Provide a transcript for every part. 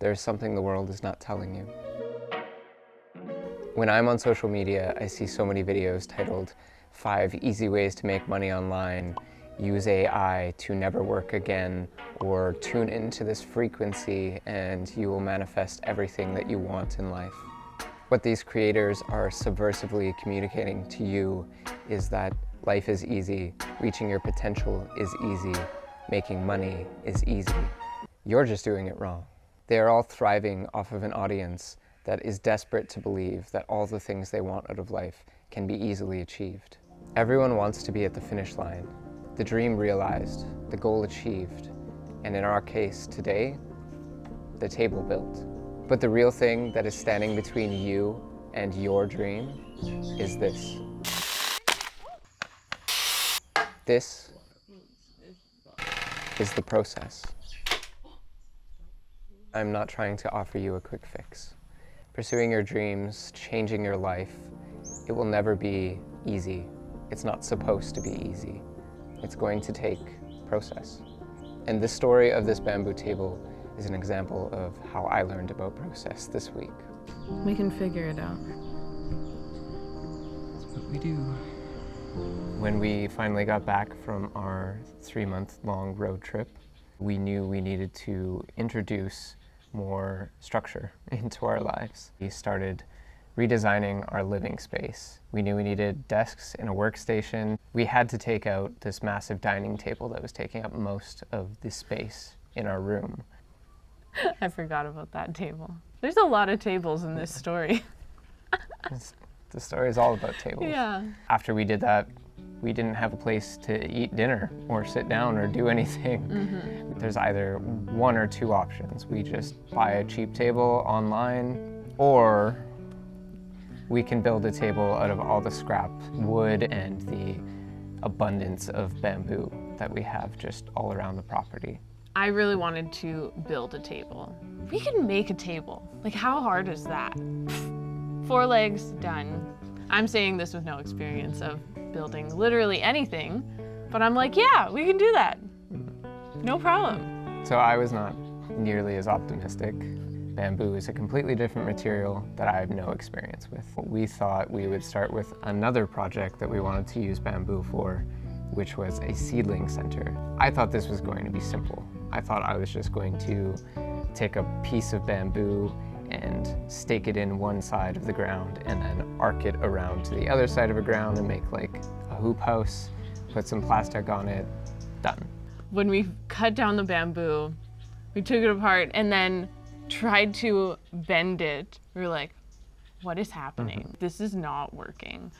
there's something the world is not telling you. When I'm on social media, I see so many videos titled 5 Easy Ways to Make Money Online, Use AI to Never Work Again, or tune into this frequency and you will manifest everything that you want in life. What these creators are subversively communicating to you is that life is easy, reaching your potential is easy, making money is easy. You're just doing it wrong. They are all thriving off of an audience that is desperate to believe that all the things they want out of life can be easily achieved. Everyone wants to be at the finish line, the dream realized, the goal achieved, and in our case today, the table built. But the real thing that is standing between you and your dream is this. This is the process. I'm not trying to offer you a quick fix. Pursuing your dreams, changing your life, it will never be easy. It's not supposed to be easy. It's going to take process. And the story of this bamboo table is an example of how I learned about process this week. We can figure it out. That's what we do. When we finally got back from our 3-month-long road trip, we knew we needed to introduce more structure into our lives. We started redesigning our living space. We knew we needed desks and a workstation. We had to take out this massive dining table that was taking up most of the space in our room. I forgot about that table. There's a lot of tables in this story. The story is all about tables. Yeah. After we did that, we didn't have a place to eat dinner or sit down or do anything. Mm-hmm. There's either 1 or 2 options. We just buy a cheap table online, or we can build a table out of all the scrap wood and the abundance of bamboo that we have just all around the property. I really wanted to build a table. We can make a table. Like, how hard is that? 4 legs, done. I'm saying this with no experience of building literally anything, but I'm like, yeah, we can do that. No problem. So I was not nearly as optimistic. Bamboo is a completely different material that I have no experience with. We thought we would start with another project that we wanted to use bamboo for, which was a seedling center. I thought this was going to be simple. I thought I was just going to take a piece of bamboo and stake it in one side of the ground and then arc it around to the other side of the ground and make like a hoop house, put some plastic on it, done. When we cut down the bamboo, we took it apart and then tried to bend it. We were like, what is happening? Mm-hmm. This is not working.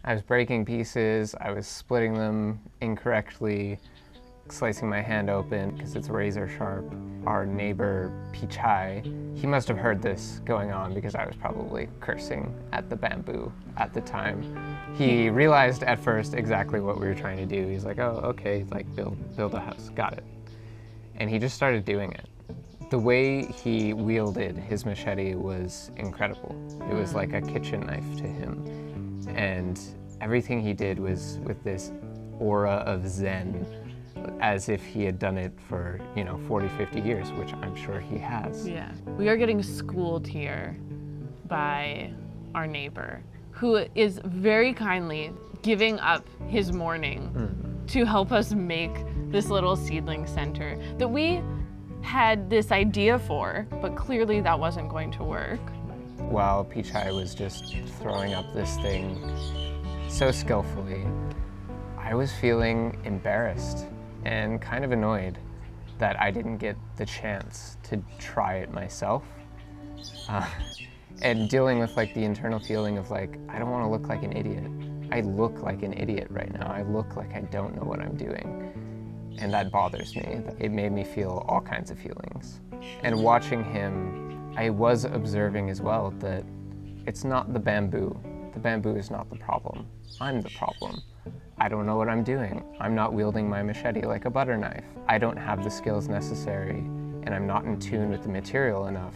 I was breaking pieces, I was splitting them incorrectly, slicing my hand open because it's razor sharp. Our neighbor, Pichai, he must have heard this going on because I was probably cursing at the bamboo at the time. He realized at first exactly what we were trying to do. He's like, oh, okay, like build a house, got it. And he just started doing it. The way he wielded his machete was incredible. It was like a kitchen knife to him. And everything he did was with this aura of zen, as if he had done it for, 40, 50 years, which I'm sure he has. Yeah. We are getting schooled here by our neighbor, who is very kindly giving up his morning to help us make this little seedling center that we had this idea for, but clearly that wasn't going to work. While Pichai was just throwing up this thing so skillfully, I was feeling embarrassed and kind of annoyed that I didn't get the chance to try it myself. And dealing with like the internal feeling of like, I don't want to look like an idiot. I look like an idiot right now. I look like I don't know what I'm doing. And that bothers me. It made me feel all kinds of feelings. And watching him, I was observing as well that it's not the bamboo. The bamboo is not the problem. I'm the problem. I don't know what I'm doing. I'm not wielding my machete like a butter knife. I don't have the skills necessary, and I'm not in tune with the material enough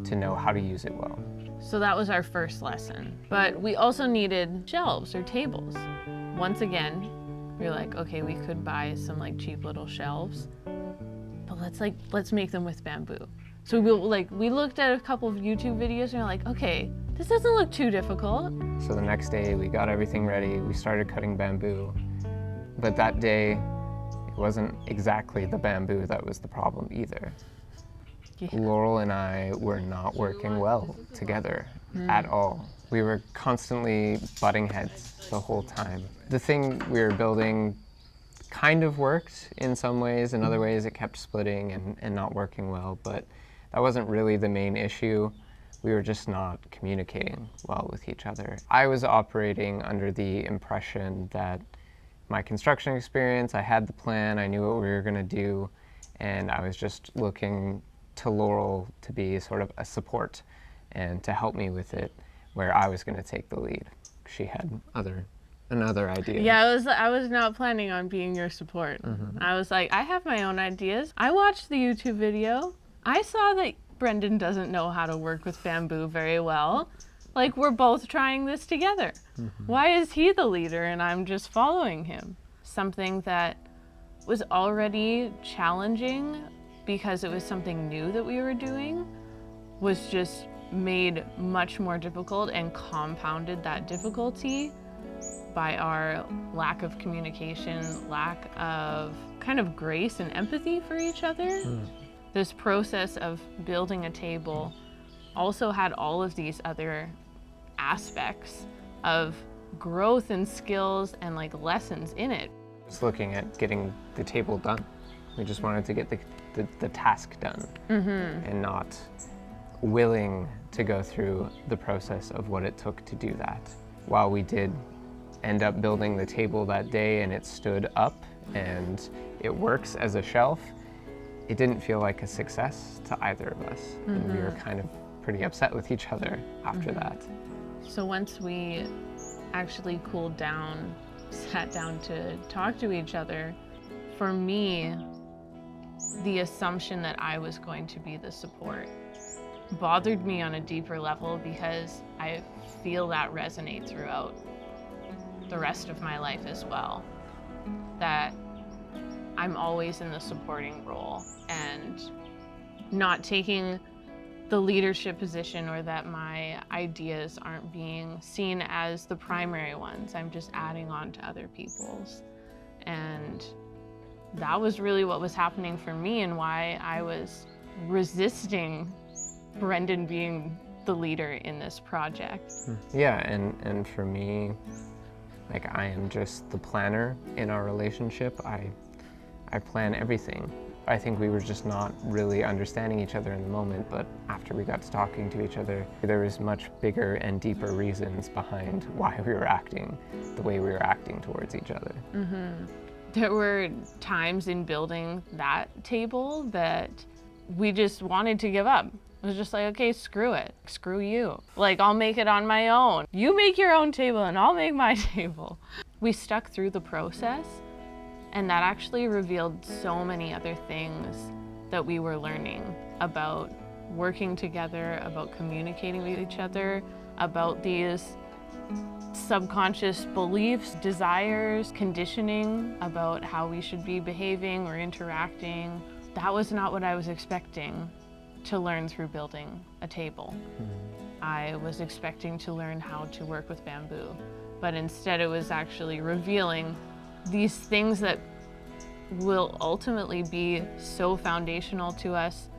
to know how to use it well. So that was our first lesson. But we also needed shelves or tables. Once again, we were like, okay, we could buy some like cheap little shelves, but let's make them with bamboo. So we looked at a couple of YouTube videos and we're like, okay, this doesn't look too difficult. So the next day we got everything ready, we started cutting bamboo, but that day it wasn't exactly the bamboo that was the problem either. Yeah. Laurel and I were not working well together at all. We were constantly butting heads the whole time. The thing we were building kind of worked in some ways, in other ways it kept splitting and not working well, but that wasn't really the main issue. We were just not communicating well with each other. I was operating under the impression that my construction experience, I had the plan, I knew what we were gonna do, and I was just looking to Laurel to be sort of a support and to help me with it, where I was gonna take the lead. She had another idea. Yeah, I was not planning on being your support. I was like, I have my own ideas. I watched the YouTube video. I saw that Brendan doesn't know how to work with bamboo very well. Like, we're both trying this together. Why is he the leader and I'm just following him? Something that was already challenging because it was something new that we were doing was just made much more difficult and compounded that difficulty by our lack of communication, lack of kind of grace and empathy for each other. This process of building a table also had all of these other aspects of growth and skills and like lessons in it. Just looking at getting the table done. We just wanted to get the task done and not willing to go through the process of what it took to do that. While we did end up building the table that day and it stood up and it works as a shelf, it didn't feel like a success to either of us. And we were kind of pretty upset with each other after that. So once we actually cooled down, sat down to talk to each other, for me, the assumption that I was going to be the support bothered me on a deeper level because I feel that resonate throughout the rest of my life as well. That I'm always in the supporting role and not taking the leadership position, or that my ideas aren't being seen as the primary ones. I'm just adding on to other people's. And that was really what was happening for me and why I was resisting Brendan being the leader in this project. Yeah, and for me, like, I am just the planner in our relationship. I plan everything. I think we were just not really understanding each other in the moment, but after we got to talking to each other, there was much bigger and deeper reasons behind why we were acting the way we were acting towards each other. There were times in building that table that we just wanted to give up. It was just like, okay, screw it. Screw you. Like, I'll make it on my own. You make your own table and I'll make my table. We stuck through the process, and that actually revealed so many other things that we were learning about working together, about communicating with each other, about these subconscious beliefs, desires, conditioning about how we should be behaving or interacting. That was not what I was expecting to learn through building a table. I was expecting to learn how to work with bamboo, but instead it was actually revealing these things that will ultimately be so foundational to us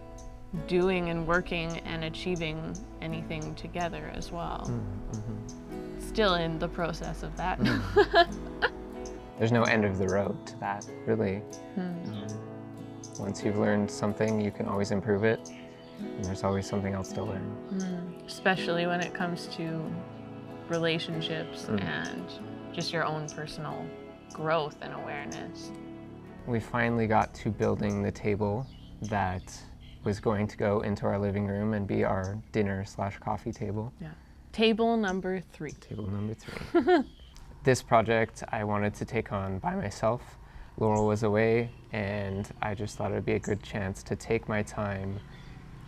doing and working and achieving anything together as well. Still in the process of that. There's no end of the road to that, really. Once you've learned something, you can always improve it, and there's always something else to learn. Especially when it comes to relationships and just your own personal growth and awareness. We finally got to building the table that was going to go into our living room and be our dinner/coffee table. Yeah. Table number 3. Table number 3. This project I wanted to take on by myself. Laurel was away, and I just thought it would be a good chance to take my time,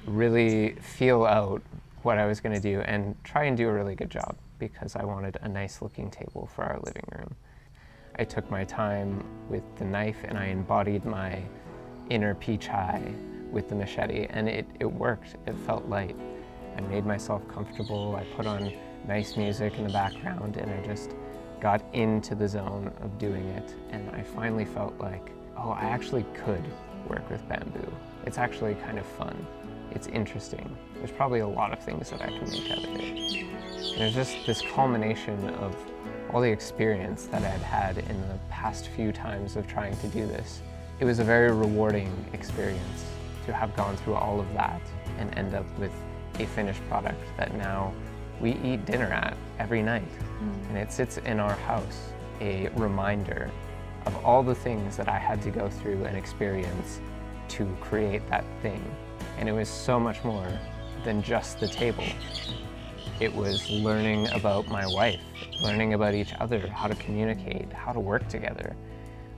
really feel out what I was going to do, and try and do a really good job, because I wanted a nice looking table for our living room. I took my time with the knife and I embodied my inner pichai with the machete, and it worked. It felt light. I made myself comfortable. I put on nice music in the background, and I just got into the zone of doing it. And I finally felt like, oh, I actually could work with bamboo. It's actually kind of fun. It's interesting. There's probably a lot of things that I can make out of it. And there's just this culmination of all the experience that I had had in the past few times of trying to do this. It was a very rewarding experience to have gone through all of that and end up with a finished product that now we eat dinner at every night. And it sits in our house, a reminder of all the things that I had to go through and experience to create that thing. And it was so much more than just the table. It was learning about my wife, learning about each other, how to communicate, how to work together,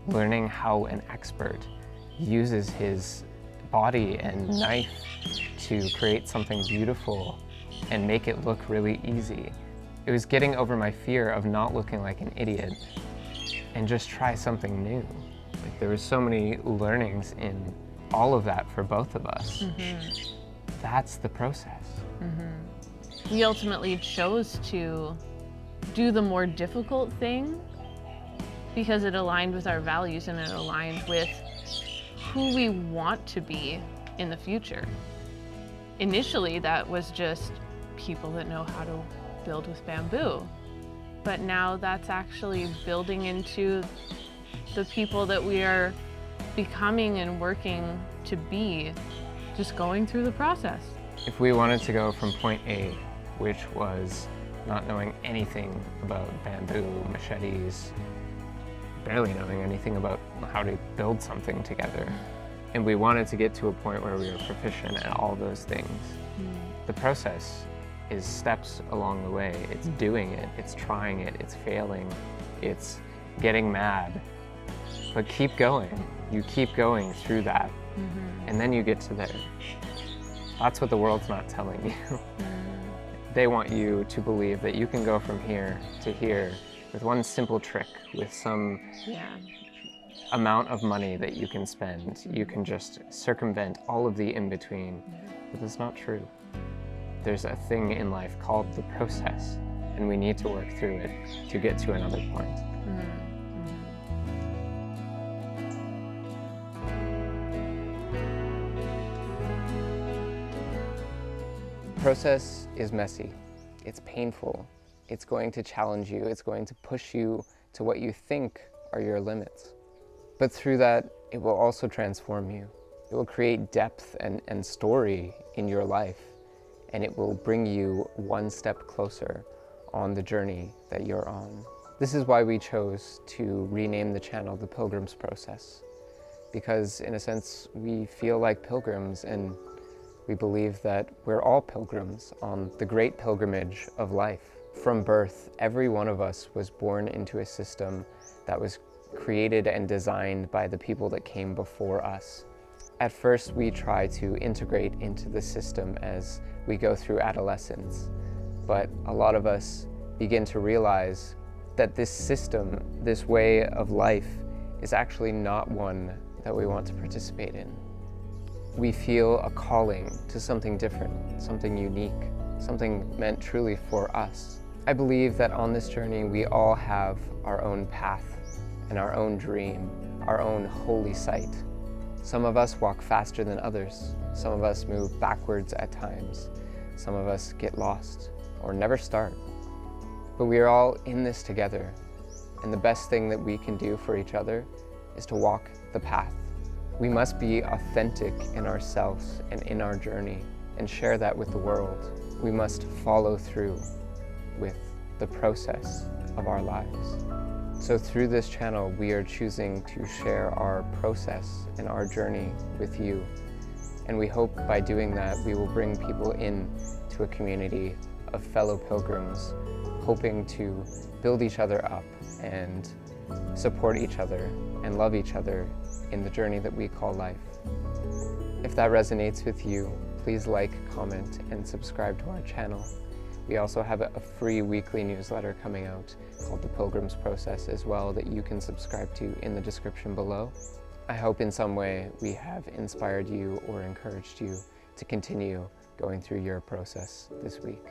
learning how an expert uses his body and knife to create something beautiful and make it look really easy. It was getting over my fear of not looking like an idiot and just try something new. Like, there was so many learnings in all of that for both of us. That's the process. We ultimately chose to do the more difficult thing because it aligned with our values and it aligned with who we want to be in the future. Initially, that was just people that know how to build with bamboo. But now that's actually building into the people that we are becoming and working to be, just going through the process. If we wanted to go from point A, which was not knowing anything about bamboo, machetes, barely knowing anything about how to build something together, and we wanted to get to a point where we were proficient at all those things, the process is steps along the way. It's doing it, it's trying it, it's failing, it's getting mad, but keep going. You keep going through that, and then you get to there. That's what the world's not telling you. They want you to believe that you can go from here to here with one simple trick, with some amount of money that you can spend. You can just circumvent all of the in-between, but that's not true. There's a thing in life called the process, and we need to work through it to get to another point. The process is messy, it's painful, it's going to challenge you, it's going to push you to what you think are your limits. But through that, it will also transform you. It will create depth and story in your life, and it will bring you one step closer on the journey that you're on. This is why we chose to rename the channel The Pilgrims Process, because in a sense, we feel like pilgrims, and we believe that we're all pilgrims on the great pilgrimage of life. From birth, every one of us was born into a system that was created and designed by the people that came before us. At first, we try to integrate into the system as we go through adolescence, but a lot of us begin to realize that this system, this way of life, is actually not one that we want to participate in. We feel a calling to something different, something unique, something meant truly for us. I believe that on this journey, we all have our own path and our own dream, our own holy site. Some of us walk faster than others. Some of us move backwards at times. Some of us get lost or never start. But we are all in this together, and the best thing that we can do for each other is to walk the path. We must be authentic in ourselves and in our journey and share that with the world. We must follow through with the process of our lives. So through this channel, we are choosing to share our process and our journey with you. And we hope by doing that, we will bring people in to a community of fellow pilgrims, hoping to build each other up and support each other and love each other in the journey that we call life. If that resonates with you, please like, comment, and subscribe to our channel. We also have a free weekly newsletter coming out called The Pilgrims Process as well that you can subscribe to in the description below. I hope in some way we have inspired you or encouraged you to continue going through your process this week.